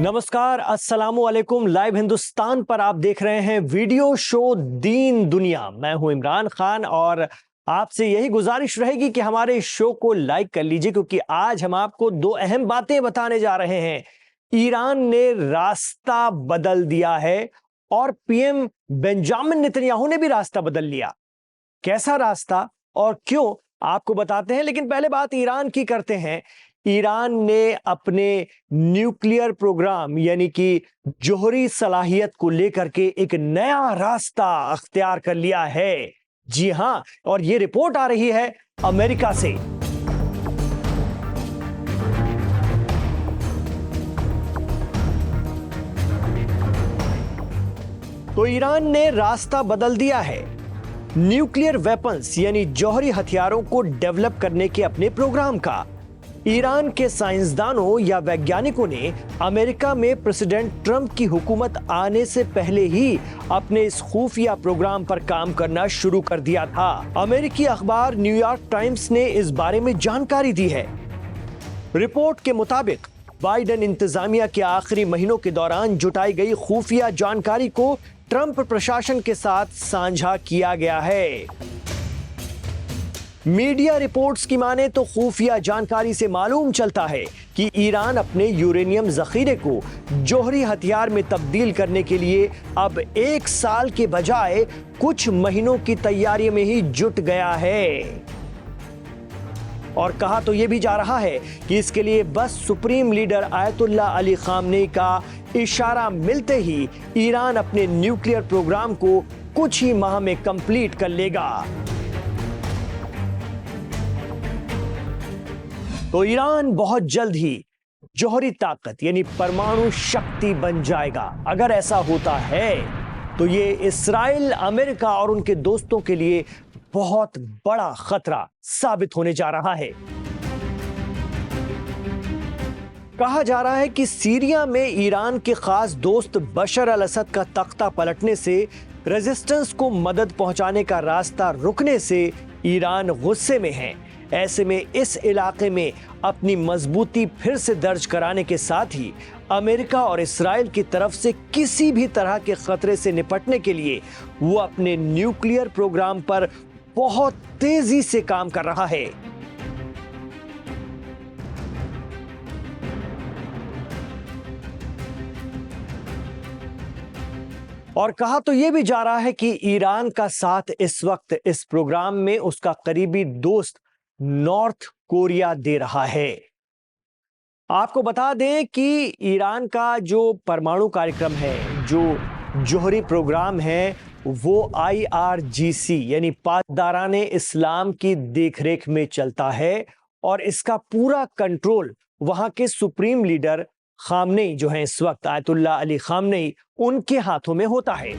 नमस्कार, अस्सलामु अलैकुम। लाइव हिंदुस्तान पर आप देख रहे हैं वीडियो शो दीन दुनिया। मैं हूं इमरान खान और आपसे यही गुजारिश रहेगी कि हमारे इस शो को लाइक कर लीजिए, क्योंकि आज हम आपको दो अहम बातें बताने जा रहे हैं। ईरान ने रास्ता बदल दिया है और पीएम बेंजामिन नेतन्याहू ने भी रास्ता बदल लिया। कैसा रास्ता और क्यों, आपको बताते हैं, लेकिन पहले बात ईरान की करते हैं। ईरान ने अपने न्यूक्लियर प्रोग्राम यानी कि जोहरी सलाहियत को लेकर के एक नया रास्ता अख्तियार कर लिया है। जी हां, और यह रिपोर्ट आ रही है अमेरिका से। तो ईरान ने रास्ता बदल दिया है न्यूक्लियर वेपन्स यानी जौहरी हथियारों को डेवलप करने के अपने प्रोग्राम का। ईरान के साइंसदानों या वैज्ञानिकों ने अमेरिका में प्रेसिडेंट ट्रंप की हुकूमत आने से पहले ही अपने इस खुफिया प्रोग्राम पर काम करना शुरू कर दिया था। अमेरिकी अखबार न्यूयॉर्क टाइम्स ने इस बारे में जानकारी दी है। रिपोर्ट के मुताबिक बाइडेन इंतजामिया के आखिरी महीनों के दौरान जुटाई गई खुफिया जानकारी को ट्रंप प्रशासन के साथ साझा किया गया है। मीडिया रिपोर्ट्स की माने तो खुफिया जानकारी से मालूम चलता है कि ईरान अपने यूरेनियम जखीरे को जौहरी हथियार में तब्दील करने के लिए अब 1 साल के बजाय कुछ महीनों की तैयारी में ही जुट गया है। और कहा तो यह भी जा रहा है कि इसके लिए बस supreme leader ayatollah Ali Khamenei का इशारा मिलते ही ईरान अपने न्यूक्लियर प्रोग्राम को कुछ ही माह में कंप्लीट कर लेगा। तो ईरान बहुत जल्द ही जौहरी ताकत यानी परमाणु शक्ति बन जाएगा। अगर ऐसा होता है तो ये इस्राइल, अमेरिका और उनके दोस्तों के लिए बहुत बड़ा खतरा साबित होने जा रहा है। कहा जा रहा है कि सीरिया में ईरान के खास दोस्त बशर अल असद का तख्ता पलटने से, रेजिस्टेंस को मदद पहुंचाने का रास्ता रुकने से ईरान गुस्से में है। ऐसे में इस इलाके में अपनी मजबूती फिर से दर्ज कराने के साथ ही अमेरिका और इस्राइल की तरफ से किसी भी तरह के खतरे से निपटने के लिए वो अपने न्यूक्लियर प्रोग्राम पर बहुत तेजी से काम कर रहा है। और कहा तो यह भी जा रहा है कि ईरान का साथ इस वक्त इस प्रोग्राम में उसका करीबी दोस्त नॉर्थ कोरिया दे रहा है। आपको बता दें कि ईरान का जो परमाणु कार्यक्रम है, जो जौहरी प्रोग्राम है, वो IRGC यानी पासदाराने इस्लाम की देखरेख में चलता है और इसका पूरा कंट्रोल वहां के सुप्रीम लीडर खामनेई जो हैं इस वक्त, आयतुल्ला अली खामनेई, उनके हाथों में होता है।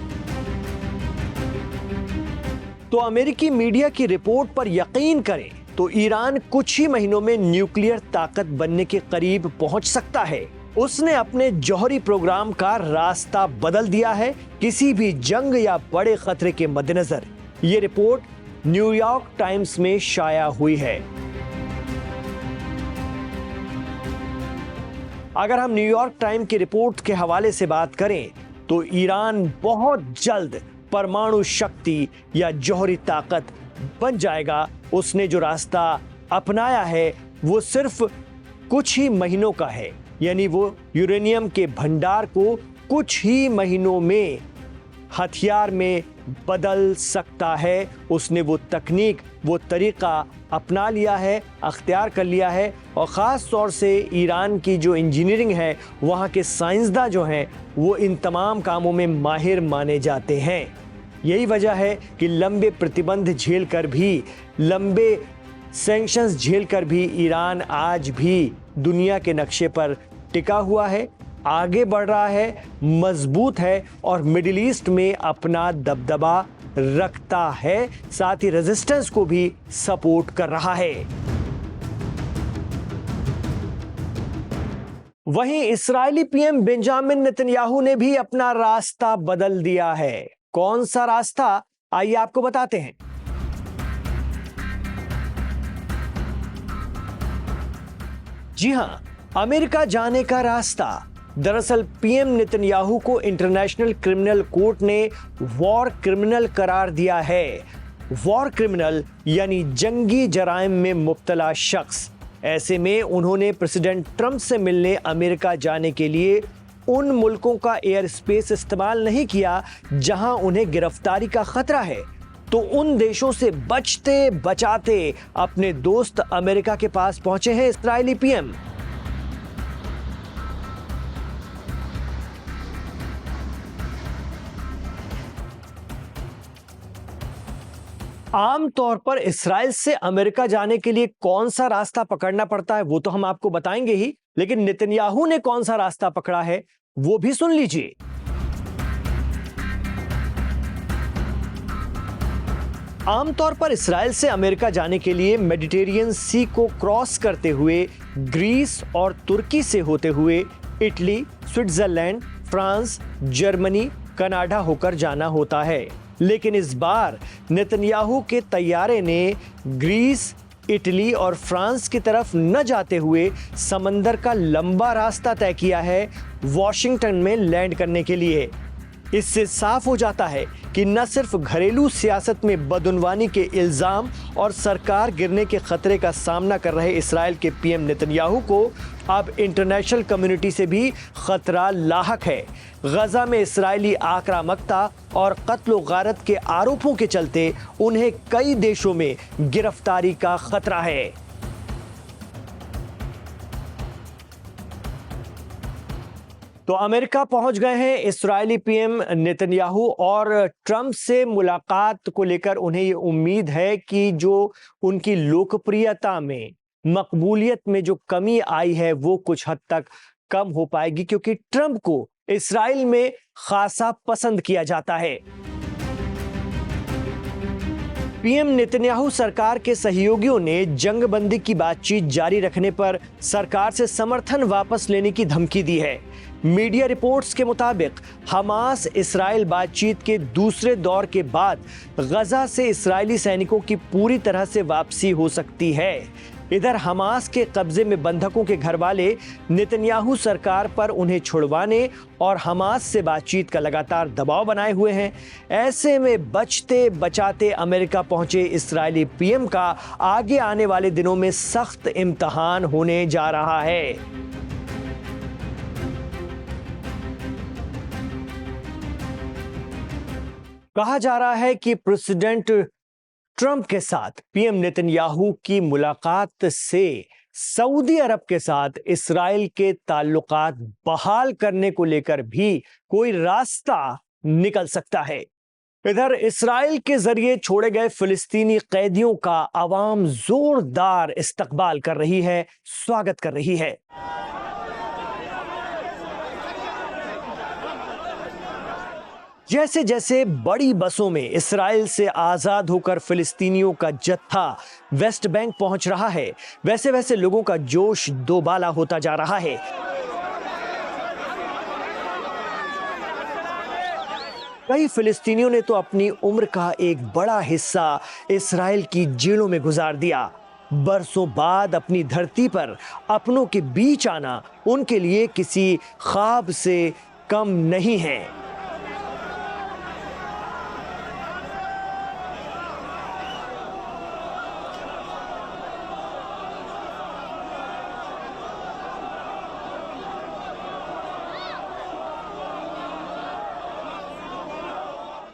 तो अमेरिकी मीडिया की रिपोर्ट पर यकीन करें तो ईरान कुछ ही महीनों में न्यूक्लियर ताकत बनने के करीब पहुंच सकता है। उसने अपने जौहरी प्रोग्राम का रास्ता बदल दिया है किसी भी जंग या बड़े खतरे के मद्देनजर। यह रिपोर्ट न्यूयॉर्क टाइम्स में शाया हुई है। अगर हम न्यूयॉर्क टाइम्स की रिपोर्ट के हवाले से बात करें तो ईरान बहुत जल्द परमाणु शक्ति या जौहरी ताकत बन जाएगा। उसने जो रास्ता अपनाया है वो सिर्फ कुछ ही महीनों का है, यानी वो यूरेनियम के भंडार को कुछ ही महीनों में हथियार में बदल सकता है। उसने वो तकनीक, वो तरीका अपना लिया है, अख्तियार कर लिया है। और ख़ास तौर से ईरान की जो इंजीनियरिंग है, वहाँ के साइंसदान जो हैं, वो इन तमाम कामों में माहिर माने जाते हैं। यही वजह है कि लंबे प्रतिबंध झेलकर भी, लंबे सैंक्शंस झेलकर भी ईरान आज भी दुनिया के नक्शे पर टिका हुआ है, आगे बढ़ रहा है, मजबूत है और मिडिल ईस्ट में अपना दबदबा रखता है, साथ ही रेजिस्टेंस को भी सपोर्ट कर रहा है। वहीं इस्राएली पीएम बेंजामिन नेतन्याहू ने भी अपना रास्ता बदल दिया है। कौन सा रास्ता, आइए आपको बताते हैं। जी हां, अमेरिका जाने का रास्ता दरअसल पीएम नेतन्याहू को इंटरनेशनल क्रिमिनल कोर्ट ने वॉर क्रिमिनल करार दिया है। वॉर क्रिमिनल यानी जंगी जराइम में मुब्तला शख्स। ऐसे में उन्होंने प्रेसिडेंट ट्रंप से मिलने अमेरिका जाने के लिए उन मुल्कों का एयर स्पेस इस्तेमाल नहीं किया जहां उन्हें गिरफ्तारी का खतरा है, तो उन देशों से बचते बचाते अपने दोस्त अमेरिका के पास पहुंचे हैं इस्राएली पीएम। आमतौर पर इस्राएल से अमेरिका जाने के लिए कौन सा रास्ता पकड़ना पड़ता है वो तो हम आपको बताएंगे ही, लेकिन नेतन्याहू ने कौन सा रास्ता पकड़ा है वो भी सुन लीजिए। आमतौर पर इस्राएल से अमेरिका जाने के लिए मेडिटेरियन सी को क्रॉस करते हुए ग्रीस और तुर्की से होते हुए Italy, Switzerland, France, Germany, Canada होकर जाना होता है। लेकिन इस बार नेतन्याहू के तैयारे ने ग्रीस, इटली और फ्रांस की तरफ न जाते हुए समंदर का लंबा रास्ता तय किया है वॉशिंगटन में लैंड करने के लिए। इससे साफ हो जाता है कि न सिर्फ घरेलू सियासत में बदउनवानी के इल्जाम और सरकार गिरने के खतरे का सामना कर रहे इस्राएल के पीएम नेतन्याहू को अब इंटरनेशनल कम्युनिटी से भी खतरा लाहक है। गजा में इस्राएली आक्रामकता और कत्ल गारत के आरोपों के चलते उन्हें कई देशों में गिरफ्तारी का खतरा है। तो अमेरिका पहुंच गए हैं इस्राएली पीएम नेतन्याहू और ट्रंप से मुलाकात को लेकर उन्हें ये उम्मीद है कि जो उनकी लोकप्रियता में, मकबूलियत में जो कमी आई है वो कुछ हद तक कम हो पाएगी, क्योंकि ट्रंप को इस्राएल में खासा पसंद किया जाता है। पीएम नेतन्याहू सरकार के सहयोगियों ने जंगबंदी की बातचीत जारी रखने पर सरकार से समर्थन वापस लेने की धमकी दी है। मीडिया रिपोर्ट्स के मुताबिक हमास इस्राएल बातचीत के दूसरे दौर के बाद गजा से इस्राएली सैनिकों की पूरी तरह से वापसी हो सकती है। इधर हमास के कब्जे में बंधकों के घरवाले नेतन्याहू सरकार पर उन्हें छुड़वाने और हमास से बातचीत का लगातार दबाव बनाए हुए हैं। ऐसे में बचते बचाते अमेरिका पहुंचे इस्राएली पीएम का आगे आने वाले दिनों में सख्त इम्तिहान होने जा रहा है। कहा जा रहा है कि प्रेसिडेंट ट्रंप के साथ पीएम नेतन्याहू की मुलाकात से सऊदी अरब के साथ इस्राएल के ताल्लुकात बहाल करने को लेकर भी कोई रास्ता निकल सकता है। इधर इस्राएल के जरिए छोड़े गए फिलिस्तीनी कैदियों का आवाम जोरदार इस्तकबाल कर रही है, स्वागत कर रही है। जैसे जैसे बड़ी बसों में इस्राएल से आजाद होकर फिलिस्तीनियों का जत्था वेस्ट बैंक पहुंच रहा है, वैसे वैसे लोगों का जोश दोबाला होता जा रहा है। कई फिलिस्तीनियों ने तो अपनी उम्र का एक बड़ा हिस्सा इस्राएल की जेलों में गुजार दिया। बरसों बाद अपनी धरती पर अपनों के बीच आना उनके लिए किसी ख्वाब से कम नहीं है।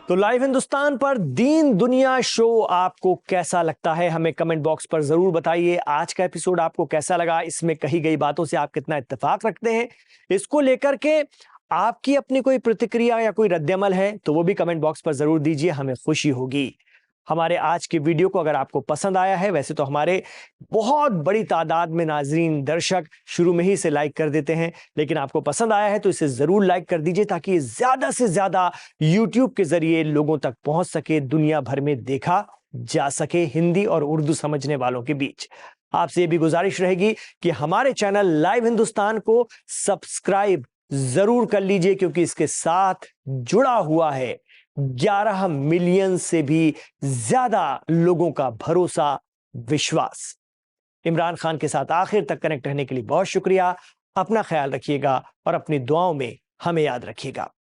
तो लाइव हिंदुस्तान पर दीन दुनिया शो आपको कैसा लगता है, हमें कमेंट बॉक्स पर जरूर बताइए। आज का एपिसोड आपको कैसा लगा, इसमें कही गई बातों से आप कितना इत्तेफाक रखते हैं, इसको लेकर के आपकी अपनी कोई प्रतिक्रिया या कोई रद्दअमल है तो वो भी कमेंट बॉक्स पर जरूर दीजिए, हमें खुशी होगी। हमारे आज के वीडियो को अगर आपको पसंद आया है, वैसे तो हमारे बहुत बड़ी तादाद में नाजरीन दर्शक शुरू में ही इसे लाइक कर देते हैं, लेकिन आपको पसंद आया है तो इसे जरूर लाइक कर दीजिए ताकि ज्यादा से ज्यादा यूट्यूब के जरिए लोगों तक पहुंच सके, दुनिया भर में देखा जा सके हिंदी और उर्दू समझने वालों के बीच। आपसे ये भी गुजारिश रहेगी कि हमारे चैनल लाइव हिंदुस्तान को सब्सक्राइब जरूर कर लीजिए, क्योंकि इसके साथ जुड़ा हुआ है 11 मिलियन से भी ज्यादा लोगों का भरोसा, विश्वास। इमरान खान के साथ आखिर तक कनेक्ट रहने के लिए बहुत शुक्रिया। अपना ख्याल रखिएगा और अपनी दुआओं में हमें याद रखिएगा।